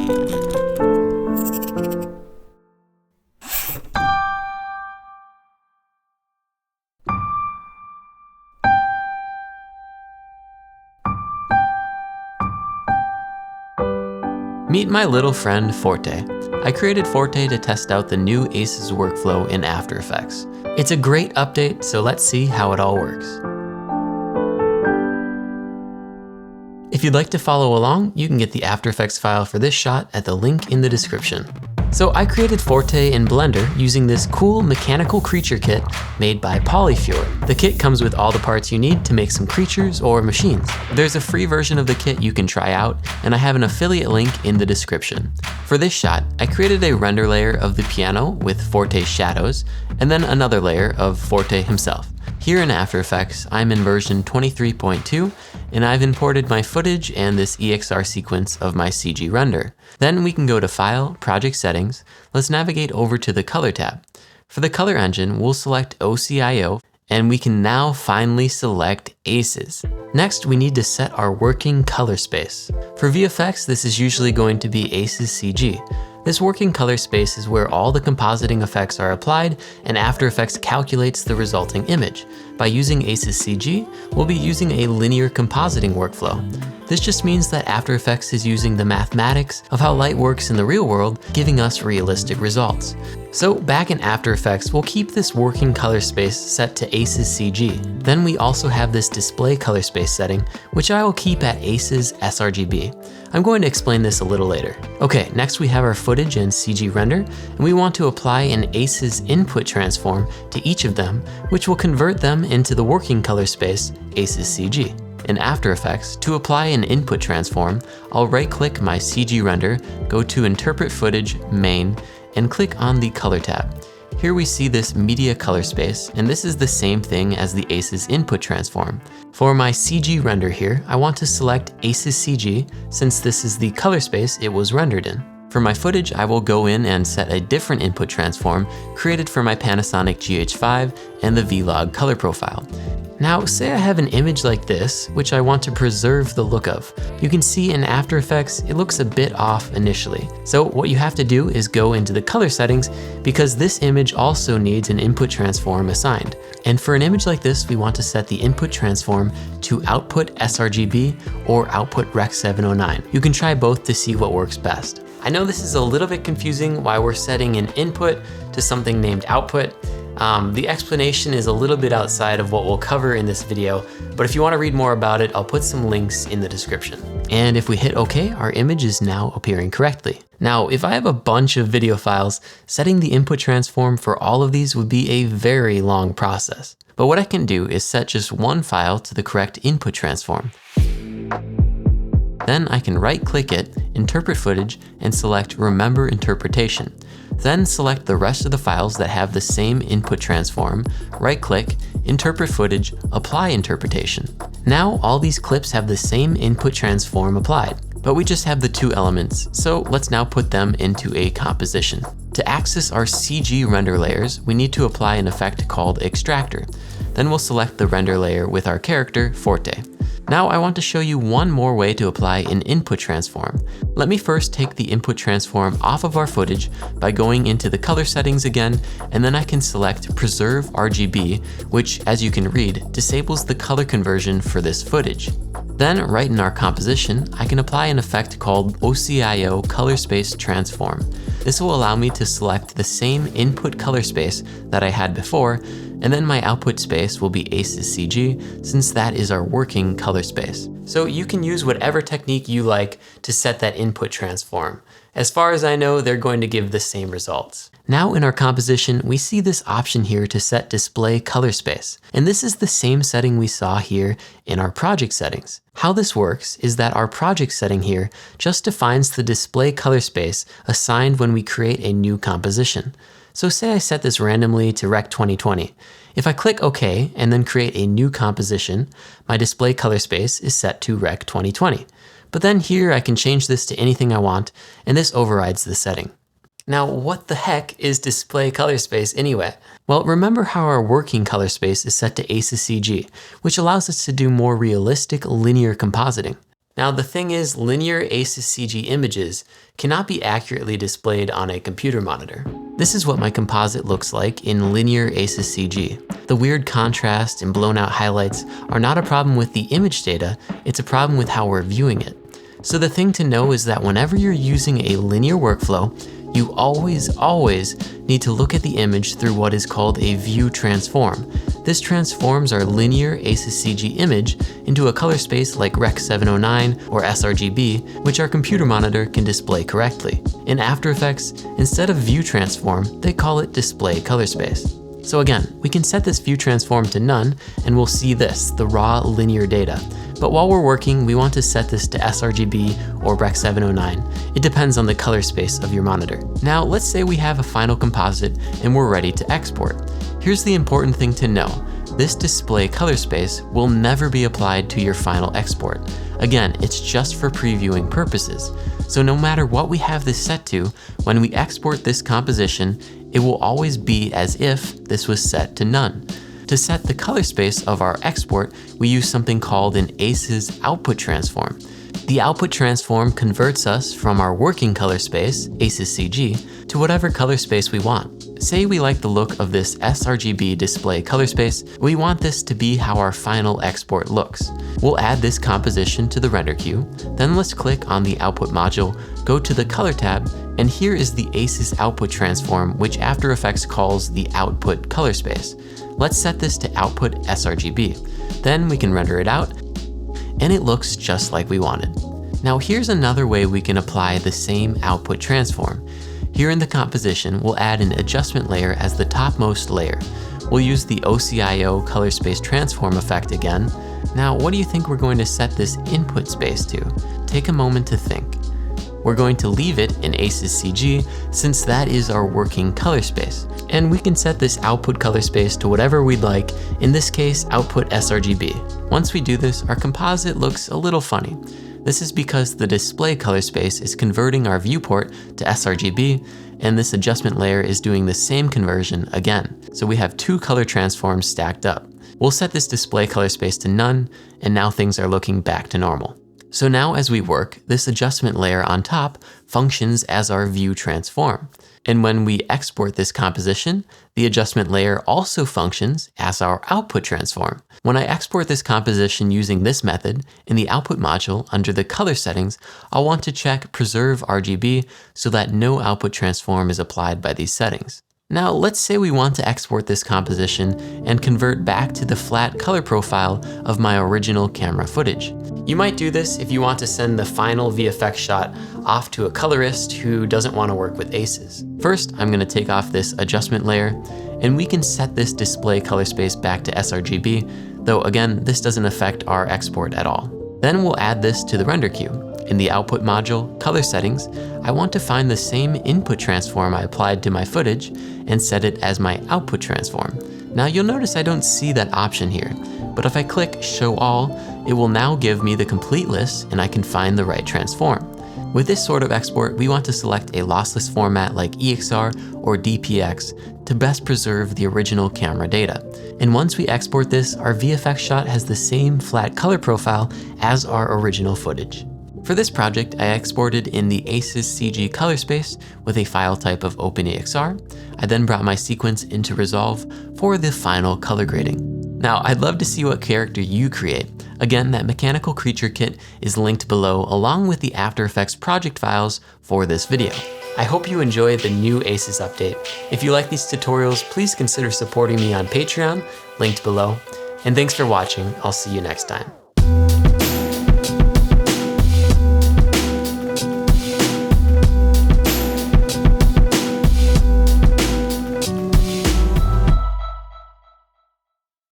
Meet my little friend Forte. I created Forte to test out the new ACES workflow in After Effects. It's a great update, so let's see how it all works. If you'd like to follow along, you can get the After Effects file for this shot at the link in the description. So I created Forte in Blender using this cool mechanical creature kit made by Polyfjord. The kit comes with all the parts you need to make some creatures or machines. There's a free version of the kit you can try out, and I have an affiliate link in the description. For this shot, I created a render layer of the piano with Forte's shadows, and then another layer of Forte himself. Here in After Effects, I'm in version 23.2, and I've imported my footage and this EXR sequence of my CG render. Then we can go to File, Project Settings. Let's navigate over to the Color tab. For the color engine, we'll select OCIO, and we can now finally select ACES. Next, we need to set our working color space. For VFX, this is usually going to be ACES CG. This working color space is where all the compositing effects are applied, and After Effects calculates the resulting image. By using ACES CG, we'll be using a linear compositing workflow. This just means that After Effects is using the mathematics of how light works in the real world, giving us realistic results. So back in After Effects, we'll keep this working color space set to ACES CG. Then we also have this display color space setting, which I will keep at ACES sRGB. I'm going to explain this a little later. Okay, next we have our footage and CG render, and we want to apply an ACES input transform to each of them, which will convert them into the working color space ACES CG. In After Effects, to apply an input transform, I'll right-click my CG render, go to Interpret Footage, Main, and click on the Color tab. Here we see this media color space, and this is the same thing as the ACES input transform. For my CG render here, I want to select ACES CG since this is the color space it was rendered in. For my footage, I will go in and set a different input transform created for my Panasonic GH5 and the Vlog color profile. Now, say I have an image like this, which I want to preserve the look of. You can see in After Effects, it looks a bit off initially. So what you have to do is go into the color settings because this image also needs an input transform assigned. And for an image like this, we want to set the input transform to output sRGB or output Rec 709. You can try both to see what works best. I know this is a little bit confusing why we're setting an input to something named output. The explanation is a little bit outside of what we'll cover in this video, but if you want to read more about it, I'll put some links in the description. And if we hit OK, our image is now appearing correctly. Now, if I have a bunch of video files, setting the input transform for all of these would be a very long process. But what I can do is set just one file to the correct input transform. Then I can right-click it, interpret footage, and select Remember Interpretation. Then select the rest of the files that have the same input transform, right-click, interpret footage, apply interpretation. Now all these clips have the same input transform applied, but we just have the two elements, so let's now put them into a composition. To access our CG render layers, we need to apply an effect called Extractor. Then we'll select the render layer with our character, Forte. Now I want to show you one more way to apply an input transform. Let me first take the input transform off of our footage by going into the color settings again, and then I can select Preserve RGB, which, as you can read, disables the color conversion for this footage. Then, right in our composition, I can apply an effect called OCIO Color Space Transform. This will allow me to select the same input color space that I had before, and then my output space will be ACES CG, since that is our working color space. So you can use whatever technique you like to set that input transform. As far as I know, they're going to give the same results. Now in our composition, we see this option here to set display color space. And this is the same setting we saw here in our project settings. How this works is that our project setting here just defines the display color space assigned when we create a new composition. So say I set this randomly to Rec 2020. If I click OK and then create a new composition, my display color space is set to Rec 2020. But then here I can change this to anything I want, and this overrides the setting. Now, what the heck is display color space anyway? Well, remember how our working color space is set to ACES CG, which allows us to do more realistic linear compositing. Now the thing is, linear ACES CG images cannot be accurately displayed on a computer monitor. This is what my composite looks like in linear ACES CG. The weird contrast and blown out highlights are not a problem with the image data, it's a problem with how we're viewing it. So the thing to know is that whenever you're using a linear workflow, you always need to look at the image through what is called a view transform. This transforms our linear ACES CG image into a color space like Rec. 709 or sRGB, which our computer monitor can display correctly. In After Effects, instead of view transform, they call it display color space. So again, we can set this view transform to none and we'll see this, the raw linear data. But while we're working, we want to set this to sRGB or Rec. 709. It depends on the color space of your monitor. Now, let's say we have a final composite and we're ready to export. Here's the important thing to know. This display color space will never be applied to your final export. Again, it's just for previewing purposes. So no matter what we have this set to, when we export this composition, it will always be as if this was set to none. To set the color space of our export, we use something called an ACES output transform. The output transform converts us from our working color space, ACES CG, to whatever color space we want. Say we like the look of this sRGB display color space, we want this to be how our final export looks. We'll add this composition to the render queue, then let's click on the output module, go to the color tab, and here is the ACES output transform, which After Effects calls the output color space. Let's set this to output sRGB. Then we can render it out, and it looks just like we wanted. Now here's another way we can apply the same output transform. Here in the composition, we'll add an adjustment layer as the topmost layer. We'll use the OCIO color space transform effect again. Now, what do you think we're going to set this input space to? Take a moment to think. We're going to leave it in ACES CG since that is our working color space. And we can set this output color space to whatever we'd like, in this case, output sRGB. Once we do this, our composite looks a little funny. This is because the display color space is converting our viewport to sRGB, and this adjustment layer is doing the same conversion again. So we have two color transforms stacked up. We'll set this display color space to none, and now things are looking back to normal. So now as we work, this adjustment layer on top functions as our view transform. And when we export this composition, the adjustment layer also functions as our output transform. When I export this composition using this method, in the output module under the color settings, I'll want to check preserve RGB so that no output transform is applied by these settings. Now let's say we want to export this composition and convert back to the flat color profile of my original camera footage. You might do this if you want to send the final VFX shot off to a colorist who doesn't want to work with ACES. First, I'm going to take off this adjustment layer, and we can set this display color space back to sRGB, though again, this doesn't affect our export at all. Then we'll add this to the render queue. In the output module, color settings, I want to find the same input transform I applied to my footage and set it as my output transform. Now you'll notice I don't see that option here, but if I click show all, it will now give me the complete list and I can find the right transform. With this sort of export, we want to select a lossless format like EXR or DPX to best preserve the original camera data. And once we export this, our VFX shot has the same flat color profile as our original footage. For this project, I exported in the ACES CG color space with a file type of OpenEXR. I then brought my sequence into Resolve for the final color grading. Now, I'd love to see what character you create. Again, that mechanical creature kit is linked below along with the After Effects project files for this video. I hope you enjoyed the new ACES update. If you like these tutorials, please consider supporting me on Patreon, linked below. And thanks for watching. I'll see you next time.